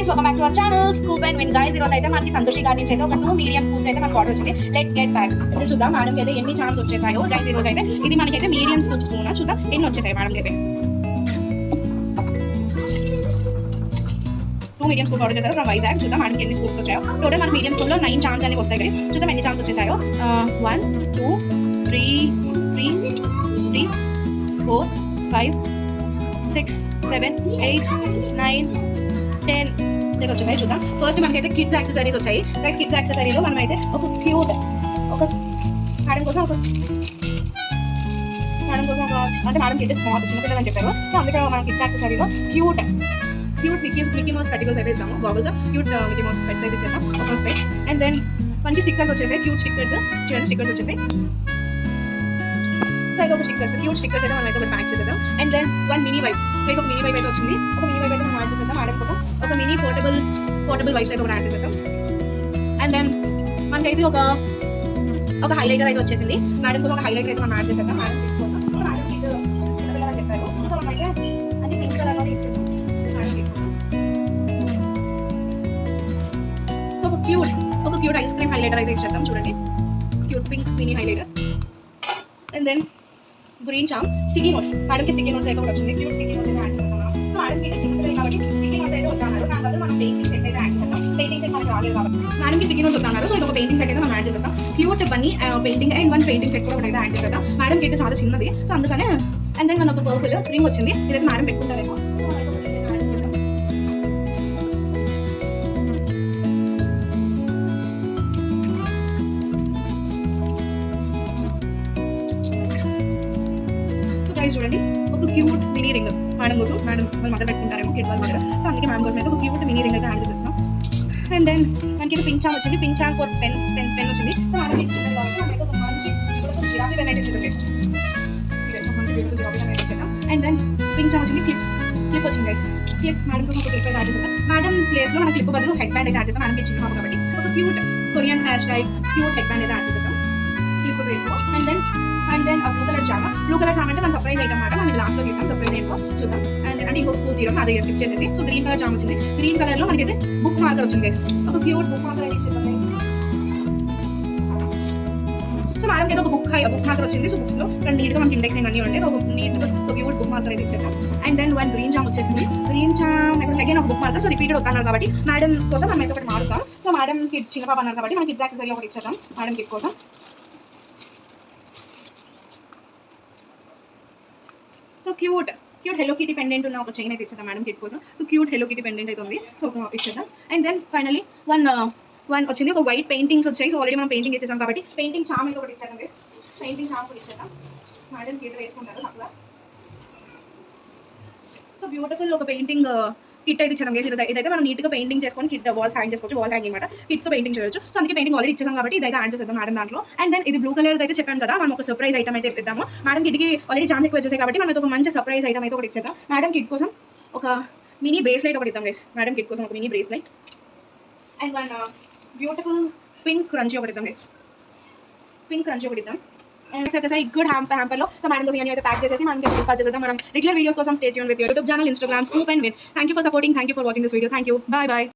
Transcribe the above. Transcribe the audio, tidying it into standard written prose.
Welcome back to our channel scoop and win guys. ఈరోజు అయితే మనకి సంతోషి గారి నుంచి అయితే ఒక 2 మీడియం స్కూప్స్ అయితే మనకు ఆర్డర్ వచ్చింది. Let's get back. ఇప్పుడు చూద్దాం మేడం అయితే ఎన్ని ఛాన్స్ వచ్చేసాయో గైస్. ఈ రోజు అయితే ఇది మనకైతే మీడియం స్కూప్ స్పూన్. చూద్దాం ఎన్ని వచ్చేసాయి మేడం అయితే. 2 మీడియం స్కూప్ ఆర్డర్ చేశారు ఫ్రమ్ వైజాగ్. చూద్దాం మేడం ఎన్ని స్కూప్స్ వచ్చాయో. టోటల్ మన మీడియం స్కూప్ లో 9 ఛాన్స్ అనేవి వస్తాయి గైస్. చూద్దాం ఎన్ని ఛాన్స్ వచ్చేసాయో. 1 2 3 3 3 4 5 6 7 8 9 10 దగ్గర వచ్చేసాయి. చూద్దాం ఫస్ట్ మనకైతే కిడ్స్ యాక్సెసరీస్ వచ్చాయి గైస్. కిడ్స్ యాక్సెసరీలో మనం అయితే ఒక క్యూట్ ఒక మేడం కోసం ఒక అంటే మేడం కిడ్స్ స్మాల్ చిన్నపిల్లలు అని చెప్పారు. సో అందుకే మనం కిడ్స్ యాక్సెసరీలో క్యూట్ మిక్కీ మౌస్ స్పెటికల్స్ అయితే ఇస్తాము. Goggles cute Mickey Mouse specs అయితే ఇచ్చేస్తాం ఒక స్పెట్. అండ్ దెన్ మనకి స్టిక్కర్స్ వచ్చేసాయి. క్యూట్ స్టిక్కర్స్ చూడండి, స్టిక్కర్స్ వచ్చేసాయి. సో అయితే ఒక స్టిక్కర్స్ క్యూట్ స్టిక్కర్స్ అయితే మనం అయితే ఒక ప్యాక్ చేద్దాం. అండ్ దెన్ 1 మినీ వైప్ ఒక మినీ వైప్ అయితే వచ్చింది. ఒక మినీ వైప్ అయితే మనం యాడ్ చేద్దాం మేడం కోసం. ఒక మినీ పోర్టబుల్ వైప్స్ అయితే ఒకటి యాడ్ చేద్దాం. అండ్ దెన్ మనకైతే ఒక హైలైటర్ అయితే వచ్చేసింది. మేడం కోసం ఒక హైలైటర్ అయితే మనం యాడ్ చేసేద్దాం. మేడం చెప్పారు. సో మనం అయితే అది పింక్ కలర్లో ఇచ్చేద్దాం. సో ఒక క్యూట్ ఐస్ క్రీమ్ హైలైటర్ అయితే ఇచ్చేద్దాం. చూడండి cute pink mini highlighter. And then green charm sticky notes. మేడంకి స్టిక్కీ నోట్స్ అయితే వచ్చింది. క్యూట్ స్టిక్కీ నోట్స్ అయితే యాడ్ చేస్తున్నాం. సో మేడంకి చిన్నపిల్లలు కాబట్టి స్టిక్కీ నోట్స్ అయితే వస్తున్నారు. దాని వల్ల మనం పెయింటింగ్ సెట్ అయితే యాడ్ చేస్తాం. పెయింటింగ్ సెట్ మనకి రాలేదు కాబట్టి మేడంకి స్టిక్కీ నోట్స్ వస్తున్నారు. సో ఇది ఒక పెయింటింగ్ సెట్ అయితే మనం యాడ్ చేస్తాం. Cute Bunny painting and 1 painting set కూడా అయితే యాడ్ చేస్తాం. మేడంకి అయితే చాలా చిన్నది. సో అందుకనే అండ్ దెన్ మనకు పర్పుల్ రింగ్ వచ్చింది. ఇదైతే మేడం పెట్టుకుంటారేమో. చూడండి ఒక క్యూట్ మినీ రింగ్ మేడం కోసం. మేడం వాళ్ళు మదర్ పెట్టుకుంటారేమో కిడ్ వాళ్ళ మదర్. సో అందుకే మేడం కోసం అయితే ఒక క్యూట్ మినీ రింగ్ అయితే యాడ్ చేసేస్తాం. అండ్ దెన్ మనకి పింక్ చామ్ వచ్చింది. పింక్ చామ్ ఫర్ పెన్ వచ్చింది. సో మనం ఇచ్చింది కాబట్టి మనకి ఒక మంచి జిరాఫీ పెన్ అయితే ఇచ్చేద్దాం. మంచి జిరాఫీ పెన్ అయితే ఇచ్చేద్దాం. అండ్ దెన్ పింక్ చామ్ వచ్చింది. క్లిప్ వచ్చింది గైస్. క్లిప్ మేడం కోసం ఒక క్లిప్ అయితే యాడ్ చేద్దాం. మేడం ప్లేస్ లో మన క్లిప్ బదులు హెడ్ బ్యాండ్ అయితే యాడ్ చేస్తాం. మేడం ఇచ్చింది కాబట్టి ఒక cute Korean hair style cute head band అయితే యాడ్ చేద్దాం క్లిప్ ప్లేస్ లో. అండ్ దెన్ బ్లూ కలర్ జామ అంటే మనం సర్ప్రైజ్ ఐటమ్ మాట. మనం లాస్ట్ లో తీద్దాం సర్ప్రైజ్ ఏంటో చూద్దాం. అండ్ ఇంకొక స్కూల్ తీయడం అదే స్కిప్ చేసేసి. సో గ్రీన్ కలర్ జామ్ వచ్చింది. గ్రీన్ కలర్ లో మనకైతే బుక్ మార్కర్ వచ్చింది గైస్. ఒక క్యూట్ బుక్ మార్కర్ అయితే ఇచ్చేద్దాం గైస్. సో మేడంకి అయితే ఒక బుక్ మార్కర్ వచ్చింది. సో బుక్స్ లో నీట్ గా మనకి ఇండెక్స్ అన్నీ ఉంటాయి. ఒక నీట్ గా ఒక క్యూట్ బుక్ మార్కర్ అయితే ఇచ్చేద్దాం. అండ్ దెన్ 1 గ్రీన్ జామ్ వచ్చేసింది. గ్రీన్ జామ్ అగైన్ ఒక బుక్ మార్కర్. సో రిపీటెడ్ వస్తున్నారు కాబట్టి మేడం కోసం మనం అయితే ఒకటి మారుతాం. సో మేడం కిడ్ చిన్న పాప అన్నారు కాబట్టి మనం కిడ్స్ యాక్సెసరీ ఒకటి ఇచ్చేద్దాం మేడం కిడ్ కోసం. So cute hello kitty pendant ఉన్న ఒక చైన్ అయితే ఇచ్చేద్దాం మేడం కిట్ కోసం. So cute hello kitty pendant అయితే ఉంది. సో ఒక ఇచ్చేద్దాం. అండ్ దెన్ ఫైనలీ వన్ వచ్చింది. ఒక వైట్ పెయింటింగ్స్ వచ్చాయి. సో ఆల్రెడీ మనం పెయింటింగ్ ఇచ్చేసాం కాబట్టి పెయింటింగ్ చామ్ అయితే ఒకటి ఇచ్చేద్దాం గైస్. పెయింటింగ్ చామ్ కూడా ఇచ్చేద్దాం. మేడం కిట్ వేసుకుంటారు అట్లా. సో బ్యూటిఫుల్ ఒక పెయింటింగ్ కిట్ అయితే ఇచ్చాం గైస్. ఇదైతే మనం నీట్గా పెయింటింగ్ చేసుకొని కిట్ వాల్స్ హ్యాంగ్ చేసుకోవచ్చు. వాల్ హ్యాంగింగ్ మాట కిట్స్ పెయింటింగ్ చేయొచ్చు. సో అందుకే పెయింటింగ్ ఆల్రెడీ ఇచ్చేసాం కాబట్టి ఇదైతే యాడ్ చేద్దాం మేడం దాంట్లో. అండ్ దెన్ ఇది బ్లూ కలర్ అయితే చెప్పాను కదా, మనం ఒక సర్ప్రైజ్ ఐటమ్ అయితే ఇద్దాము. మేడం కిట్కి ఆల్రెడీ ఛాన్స్ ఎక్కువ వచ్చేసాయి కాబట్టి మనం ఒక మంచి సర్ప్రైజ్ ఐటమ్ అయితే ఒకటి ఇచ్చేద్దాం. మేడం కిట్ కోసం ఒక మినీ బ్రేస్లెట్ ఒకటి ఇద్దాం గైస్. మేడం కిట్ కోసం ఒక mini bracelet. And 1 beautiful pink scrunchie ఒకటి ఇద్దాం గైస్. పింక్ క్రంచీ ఒకటి ఇద్దాం. అండ్ గుడ్ హ్యాంపర్లో సో మేడం కోసం అయితే ప్యాక్ చేసేసి మనం డిస్పాచ్ చేద్దాం. మనం రెగ్యులర్ వీడియోస్ కోసం stay tune with YouTube channel, Instagram scoop and win. Thank you for supporting. Thank you for watching this video. Thank you. Bye.